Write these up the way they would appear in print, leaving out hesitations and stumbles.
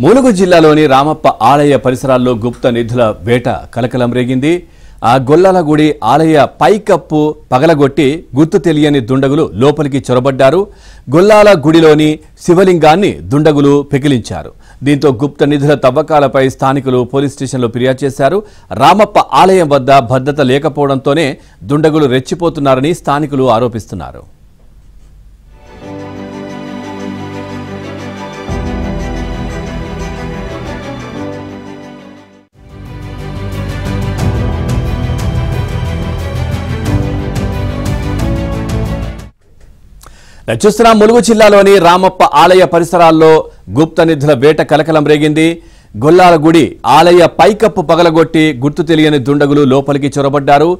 ములుగు జిల్లాలోని రామప్ప ఆలయ పరిసరాల్లో గుప్త నిధుల వేట కలకలం రేగింది. ఆ గొల్లాలగుడి ఆలయ పైకప్పు పగలగొట్టి గుర్తు తెలియని దుండగులు లోపలికి చొరబడ్డారు. గొల్లాల గుడిలోని శివలింగాన్ని దుండగులు పెకిలించారు. దీంతో గుప్త నిధుల తవ్వకాలపై స్థానికులు పోలీస్ స్టేషన్లో ఫిర్యాదు చేశారు. రామప్ప ఆలయం వద్ద భద్రత లేకపోవడంతోనే దుండగులు రెచ్చిపోతున్నారని స్థానికులు ఆరోపిస్తున్నారు. చూస్తున్నాం, ములుగు జిల్లాలోని రామప్ప ఆలయ పరిసరాల్లో గుప్త నిధుల వేట కలకలం రేగింది. గొల్లాల గుడి ఆలయ పైకప్పు పగలగొట్టి గుర్తు తెలియని దుండగులు లోపలికి చొరబడ్డారు.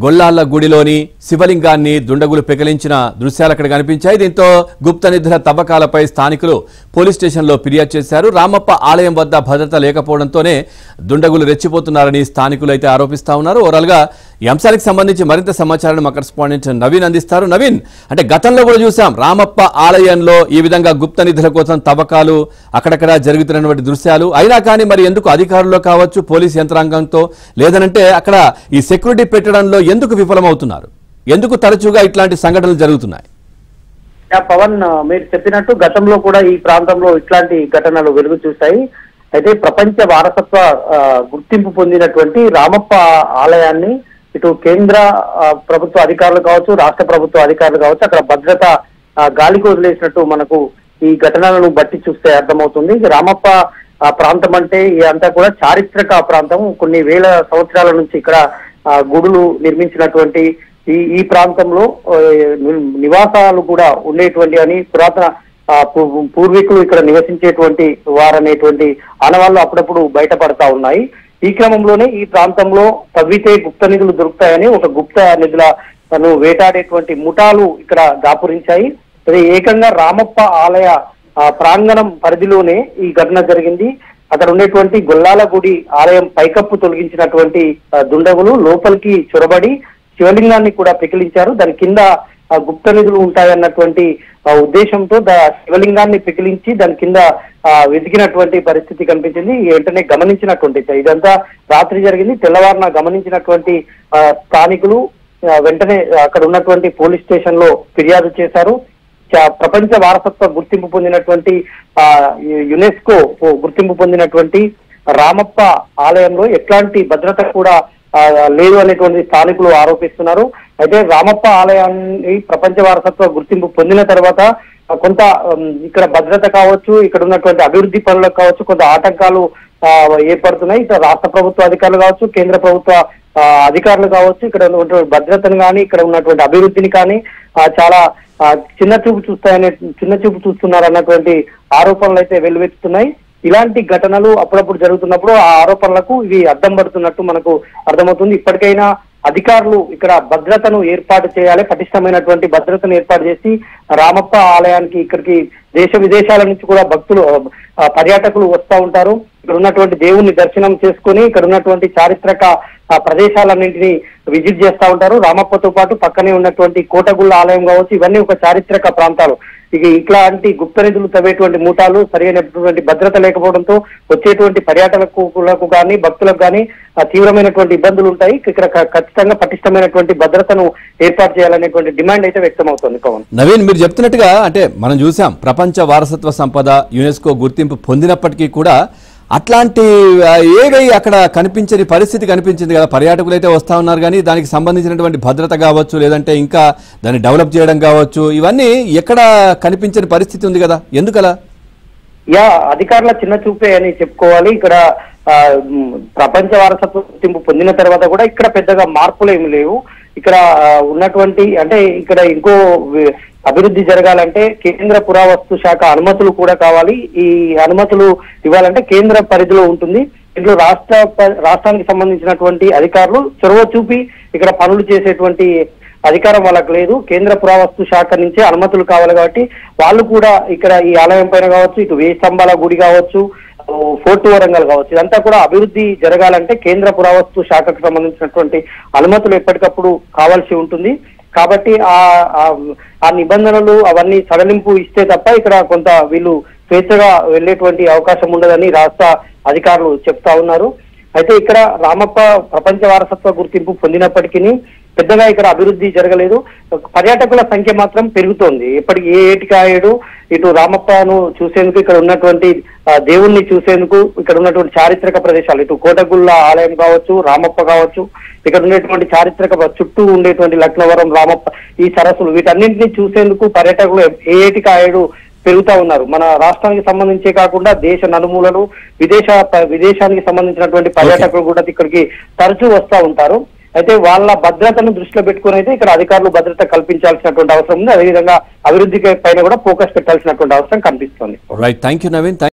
గొల్లాల గుడిలోని శివలింగాన్ని దుండగులు పెకిలించిన దృశ్యాలు అక్కడ కనిపించాయి. దీంతో గుప్త నిధుల తవ్వకాలపై స్థానికులు పోలీస్ స్టేషన్లో ఫిర్యాదు చేశారు. రామప్ప ఆలయం వద్ద భద్రత లేకపోవడంతోనే దుండగులు రెచ్చిపోతున్నారని స్థానికులు అయితే ఆరోపిస్తా ఉన్నారు. ఓవరాల్గా ఈ అంశానికి సంబంధించి మరింత సమాచారాన్ని మా కరెస్పాండెంట్ నవీన్ అందిస్తారు. నవీన్, అంటే గతంలో కూడా చూసాం రామప్ప ఆలయంలో ఈ విధంగా గుప్త నిధుల కోసం తవ్వకాలు అక్కడక్కడ జరుగుతున్నటువంటి దృశ్యాలు. అయినా కానీ మరి ఎందుకు అధికారుల్లో కావచ్చు, పోలీస్ యంత్రాంగంతో లేదనంటే అక్కడ ఈ సెక్యూరిటీ పెట్టడంలో ఎందుకు విఫలమవుతున్నారు? ఎందుకు తరచుగా ఇట్లాంటి సంఘటనలు జరుగుతున్నాయి? పవన్, మీరు చెప్పినట్టు గతంలో కూడా ఈ ప్రాంతంలో ఇట్లాంటి ఘటనలు వెలుగు చూశాయి. అయితే ప్రపంచ వారసత్వ గుర్తింపు పొందినటువంటి రామప్ప ఆలయాన్ని ఇటు కేంద్ర ప్రభుత్వ అధికారులు కావచ్చు, రాష్ట్ర ప్రభుత్వ అధికారులు కావచ్చు, అక్కడ భద్రత గాలికి వదిలేసినట్టు మనకు ఈ ఘటనలను బట్టి చూస్తే అర్థమవుతుంది. రామప్ప ప్రాంతం అంటే ఇదంతా కూడా చారిత్రక ప్రాంతం. కొన్ని వేల సంవత్సరాల నుంచి ఇక్కడ గుడులు నిర్మించినటువంటి ఈ ప్రాంతంలో నివాసాలు కూడా ఉండేటువంటి అని పురాతన పూర్వీకులు ఇక్కడ నివసించేటువంటి వారనేటువంటి ఆనవాళ్లు అప్పుడప్పుడు బయటపడతా ఉన్నాయి. ఈ క్రమంలోనే ఈ ప్రాంతంలో తవ్వితే గుప్త నిధులు దొరుకుతాయని ఒక గుప్త నిధులను వేటాడేటువంటి ముఠాలు ఇక్కడ దాపురించాయి. అది ఏకంగా రామప్ప ఆలయ ప్రాంగణం పరిధిలోనే ఈ ఘటన జరిగింది. అక్కడ ఉండేటువంటి గొల్లాల గుడి ఆలయం పైకప్పు తొలగించినటువంటి దుండగులు లోపలికి చొరబడి శివలింగాన్ని కూడా పెకిలించారు. దాని కింద గుప్త నిధులు ఉంటాయన్నటువంటి ఉద్దేశంతో శివలింగాన్ని పెకిలించి దాని కింద వెతికినటువంటి పరిస్థితి కనిపించింది. వెంటనే గమనించినటువంటి ఇదంతా రాత్రి జరిగింది. తెల్లవారున గమనించినటువంటి స్థానికులు వెంటనే అక్కడ ఉన్నటువంటి పోలీస్ స్టేషన్ లో ఫిర్యాదు చేశారు. ప్రపంచ వారసత్వ గుర్తింపు పొందినటువంటి యునెస్కో గుర్తింపు పొందినటువంటి రామప్ప ఆలయంలో ఎట్లాంటి భద్రత కూడా లేదు అనేటువంటి స్థానికులు ఆరోపిస్తున్నారు. అయితే రామప్ప ఆలయాన్ని ప్రపంచ వారసత్వ గుర్తింపు పొందిన తర్వాత కొంత ఇక్కడ భద్రత కావచ్చు, ఇక్కడ ఉన్నటువంటి అభివృద్ధి పనులకు కావచ్చు కొంత ఆటంకాలు ఏర్పడుతున్నాయి. ఇక్కడ రాష్ట్ర ప్రభుత్వ అధికారులు కావచ్చు, కేంద్ర ప్రభుత్వ అధికారులు కావచ్చు ఇక్కడ ఉన్నటువంటి భద్రతను కానీ ఇక్కడ ఉన్నటువంటి అభివృద్ధిని కానీ చాలా చిన్న చూపు చూస్తున్నారు అన్నటువంటి ఆరోపణలు అయితే వెల్లువెత్తుతున్నాయి. ఇలాంటి ఘటనలు అప్పుడప్పుడు జరుగుతున్నప్పుడు ఆ ఆరోపణలకు ఇవి అద్దం పడుతున్నట్టు మనకు అర్థమవుతుంది. ఇప్పటికైనా అధికారులు ఇక్కడ భద్రతను ఏర్పాటు చేయాలి, పటిష్టమైనటువంటి భద్రతను ఏర్పాటు చేసి రామప్ప ఆలయానికి ఇక్కడికి దేశ విదేశాల నుంచి కూడా భక్తులు పర్యాటకులు వస్తూ ఉంటారు. ఇక్కడ ఉన్నటువంటి దేవుణ్ణి దర్శనం చేసుకుని ఇక్కడ ఉన్నటువంటి చారిత్రక ప్రదేశాలన్నింటినీ విజిట్ చేస్తూ ఉంటారు. రామప్పతో పాటు పక్కనే ఉన్నటువంటి కోటగుళ్ళ ఆలయం కావచ్చు, ఇవన్నీ ఒక చారిత్రక ప్రాంతాలు. ఇట్లాంటి గుప్త నిధులు తవ్వేటువంటి మూటాలు సరైనటువంటి భద్రత లేకపోవడంతో వచ్చేటువంటి పర్యాటకులకు కానీ భక్తులకు కానీ తీవ్రమైనటువంటి ఇబ్బందులు ఉంటాయి. ఇక్కడ ఖచ్చితంగా పటిష్టమైనటువంటి భద్రతను ఏర్పాటు చేయాలనేటువంటి డిమాండ్ అయితే వ్యక్తం అవుతుంది. పవన్, నవీన్, మీరు చెప్తున్నట్టుగా అంటే మనం చూసాం ప్రపంచ వారసత్వ సంపద యునెస్కో గుర్తింపు పొందినప్పటికీ కూడా అట్లాంటి ఏవై అక్కడ కనిపించని పరిస్థితి కనిపించింది కదా. పర్యాటకులు అయితే వస్తా ఉన్నారు కానీ దానికి సంబంధించినటువంటి భద్రత కావచ్చు, లేదంటే ఇంకా దాన్ని డెవలప్ చేయడం కావచ్చు, ఇవన్నీ ఎక్కడ కనిపించని పరిస్థితి ఉంది కదా. ఎందుకలా? అధికారుల చిన్న చూపే అని చెప్పుకోవాలి. ఇక్కడ ప్రపంచ వారసత్వ గుర్తింపు పొందిన తర్వాత కూడా ఇక్కడ పెద్దగా మార్పులు ఏమి లేవు. ఇక్కడ ఉన్నటువంటి అంటే ఇక్కడ ఇంకో అభివృద్ధి జరగాలంటే కేంద్ర పురావస్తు శాఖ అనుమతులు కూడా కావాలి. ఈ అనుమతులు ఇవ్వాలంటే కేంద్ర పరిధిలో ఉంటుంది. ఇంట్లో రాష్ట్రానికి సంబంధించినటువంటి అధికారులు చొరవ చూపి ఇక్కడ పనులు చేసేటువంటి అధికారం వాళ్ళకి లేదు. కేంద్ర పురావస్తు శాఖ నుంచే అనుమతులు కావాలి. కాబట్టి వాళ్ళు కూడా ఇక్కడ ఈ ఆలయం పైన కావచ్చు, ఇటు వేయి స్తంభాల గుడి కావచ్చు, ఫోర్ట్ వరంగల్ కావచ్చు, ఇదంతా కూడా అభివృద్ధి జరగాలంటే కేంద్ర పురావస్తు శాఖకు సంబంధించినటువంటి అనుమతులు ఎప్పటికప్పుడు కావాల్సి ఉంటుంది. కాబట్టి ఆ నిబంధనలు అవన్నీ సడలింపు ఇస్తే తప్ప ఇక్కడ కొంత వీళ్ళు స్వేచ్ఛగా వెళ్లేటువంటి అవకాశం ఉండదని రాష్ట్ర అధికారులు చెప్తా ఉన్నారు. అయితే ఇక్కడ రామప్ప ప్రపంచ వారసత్వ గుర్తింపు పొందినప్పటికీ పెద్దగా ఇక్కడ అభివృద్ధి జరగలేదు. పర్యాటకుల సంఖ్య మాత్రం పెరుగుతోంది. ఇప్పటికి ఏ ఏటికాయుడు ఇటు రామప్పను చూసేందుకు, ఇక్కడ ఉన్నటువంటి దేవుణ్ణి చూసేందుకు, ఇక్కడ ఉన్నటువంటి చారిత్రక ప్రదేశాలు ఇటు కోటగుళ్ళ ఆలయం కావచ్చు, రామప్ప కావచ్చు, ఇక్కడ ఉండేటువంటి చారిత్రక చుట్టూ ఉండేటువంటి లక్నవరం, రామప్ప ఈ సరస్సులు వీటన్నింటినీ చూసేందుకు పర్యాటకులు ఏ ఏటికాయుడు పెరుగుతా ఉన్నారు. మన రాష్ట్రానికి సంబంధించే కాకుండా దేశ నలుమూలలు విదేశానికి సంబంధించినటువంటి పర్యాటకులు కూడా ఇక్కడికి తరచూ వస్తూ ఉంటారు. అయితే వాళ్ళ భద్రతను దృష్టిలో పెట్టుకుని అయితే ఇక్కడ అధికారులు భద్రత కల్పించాల్సినటువంటి అవసరం ఉంది. అదేవిధంగా అభివృద్ధి పైన కూడా ఫోకస్ పెట్టాల్సినటువంటి అవసరం కనిపిస్తుంది. Right, thank you Naveen.